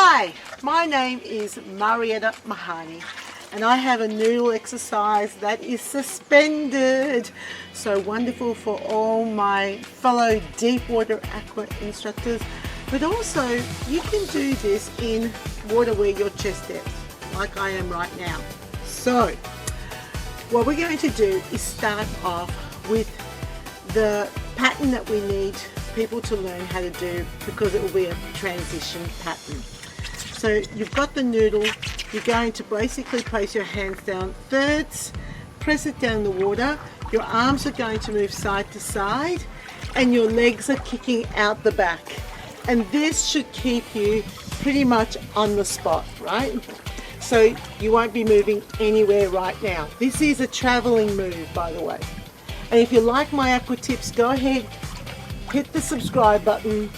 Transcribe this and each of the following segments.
Hi, my name is Marietta Mehanni and I have a noodle exercise that is suspended. So wonderful for all my fellow deep water aqua instructors, but also you can do this in water where your chest depth, like I am right now. So what we're going to do is start off with the pattern that we need people to learn how to do, because it will be a transition pattern. So you've got the noodle, you're going to basically place your hands down thirds, press it down the water, your arms are going to move side to side and your legs are kicking out the back. And this should keep you pretty much on the spot, right? So you won't be moving anywhere right now. This is a traveling move, by the way. And if you like my aqua tips, go ahead, hit the subscribe button,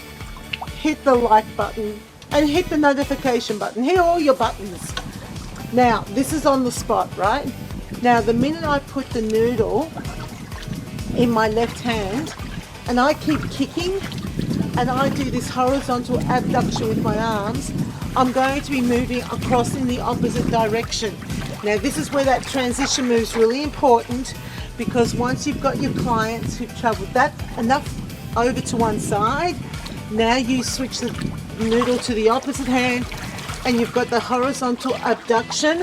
hit the like button, and hit the notification button. Hit all your buttons. Now, this is on the spot, right? Now, the minute I put the noodle in my left hand, and I keep kicking, and I do this horizontal abduction with my arms, I'm going to be moving across in the opposite direction. Now, this is where that transition move is really important, because once you've got your clients who've traveled that enough over to one side, now you switch the noodle to the opposite hand and you've got the horizontal abduction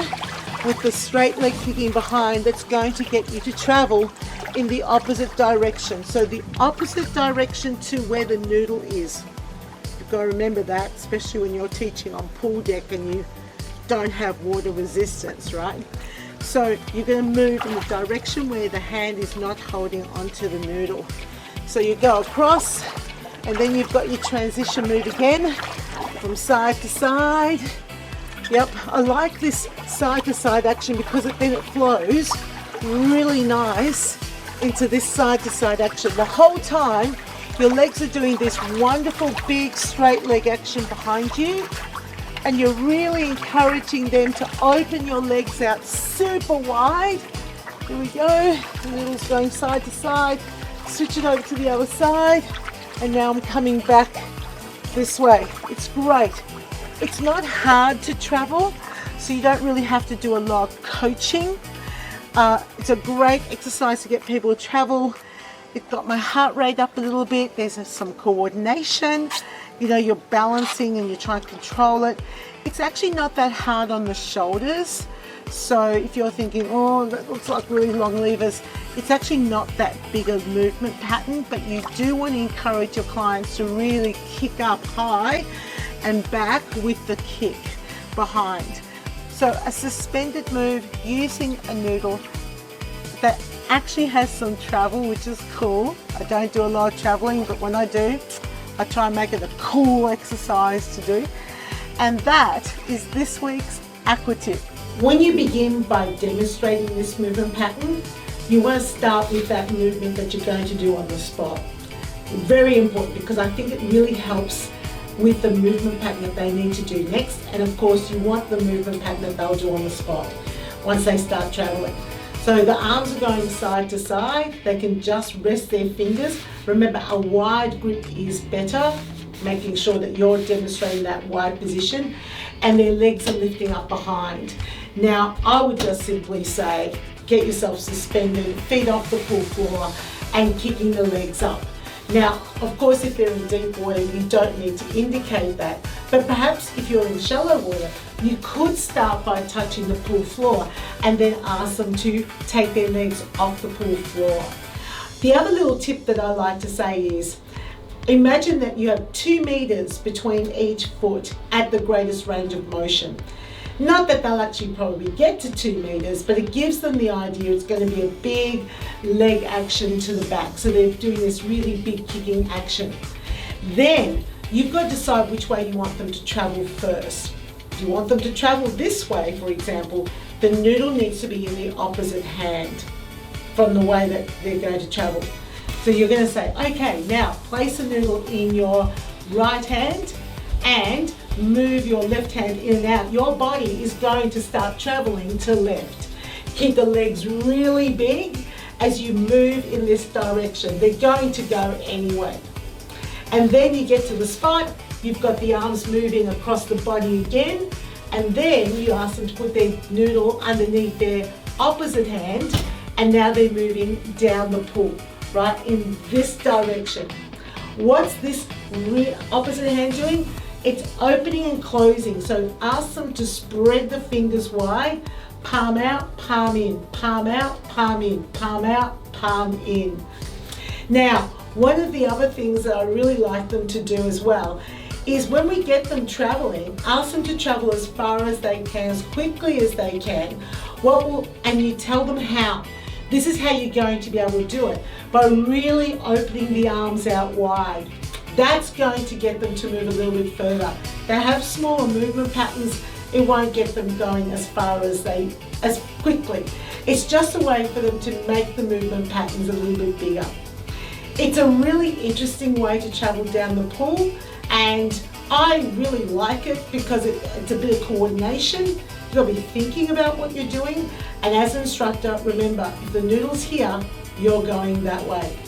with the straight leg kicking behind. That's going to get you to travel in the opposite direction. So the opposite direction to where the noodle is. You've got to remember that, especially when you're teaching on pool deck and you don't have water resistance, right? So you're going to move in the direction where the hand is not holding onto the noodle. So you go across and then you've got your transition move again from side to side. Yep, I like this side to side action because then it flows really nice into this side to side action. The whole time your legs are doing this wonderful big straight leg action behind you, and you're really encouraging them to open your legs out super wide. Here we go, the noodle's going side to side, switch it over to the other side, and now I'm coming back this way. It's great. It's not hard to travel, so you don't really have to do a lot of coaching. It's a great exercise to get people to travel. It got my heart rate up a little bit. There's some coordination. You know, you're balancing and you're trying to control it. It's actually not that hard on the shoulders. So if you're thinking, oh, that looks like really long levers, it's actually not that big a movement pattern, but you do want to encourage your clients to really kick up high and back with the kick behind. So a suspended move using a noodle that actually has some travel, which is cool. I don't do a lot of traveling, but when I do, I try and make it a cool exercise to do. And that is this week's aqua tip. When you begin by demonstrating this movement pattern, you want to start with that movement that you're going to do on the spot. Very important, because I think it really helps with the movement pattern that they need to do next. And of course, you want the movement pattern that they'll do on the spot once they start traveling. So the arms are going side to side. They can just rest their fingers. Remember, a wide grip is better, making sure that you're demonstrating that wide position, and their legs are lifting up behind. Now, I would just simply say, get yourself suspended, feet off the pool floor, and kicking the legs up. Now, of course, if they're in deep water, you don't need to indicate that. But perhaps if you're in shallow water, you could start by touching the pool floor and then ask them to take their legs off the pool floor. The other little tip that I like to say is, imagine that you have 2 meters between each foot at the greatest range of motion. Not that they'll actually probably get to 2 meters, but it gives them the idea it's going to be a big leg action to the back. So they're doing this really big kicking action. Then you've got to decide which way you want them to travel first. If you want them to travel this way, for example, the noodle needs to be in the opposite hand from the way that they're going to travel. So you're going to say, okay, now place the noodle in your right hand and move your left hand in and out. Your body is going to start traveling to left. Keep the legs really big as you move in this direction. They're going to go anyway. And then you get to the spot you've got the arms moving across the body again, and then you ask them to put their noodle underneath their opposite hand, and now they're moving down the pool, right, in this direction. What's this opposite hand doing? It's opening and closing. So ask them to spread the fingers wide, palm out, palm in, palm out, palm in, palm out, palm in. Now, one of the other things that I really like them to do as well is when we get them traveling, ask them to travel as far as they can, as quickly as they can. And you tell them how. This is how you're going to be able to do it, by really opening the arms out wide. That's going to get them to move a little bit further. They have smaller movement patterns, it won't get them going as quickly. It's just a way for them to make the movement patterns a little bit bigger. It's a really interesting way to travel down the pool, and I really like it because it's a bit of coordination. You've got to be thinking about what you're doing, and as an instructor, remember, if the noodle's here, you're going that way.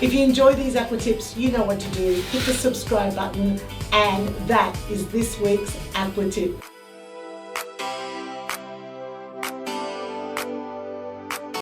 If you enjoy these Aqua Tips, you know what to do. Hit the subscribe button, and that is this week's Aqua Tip.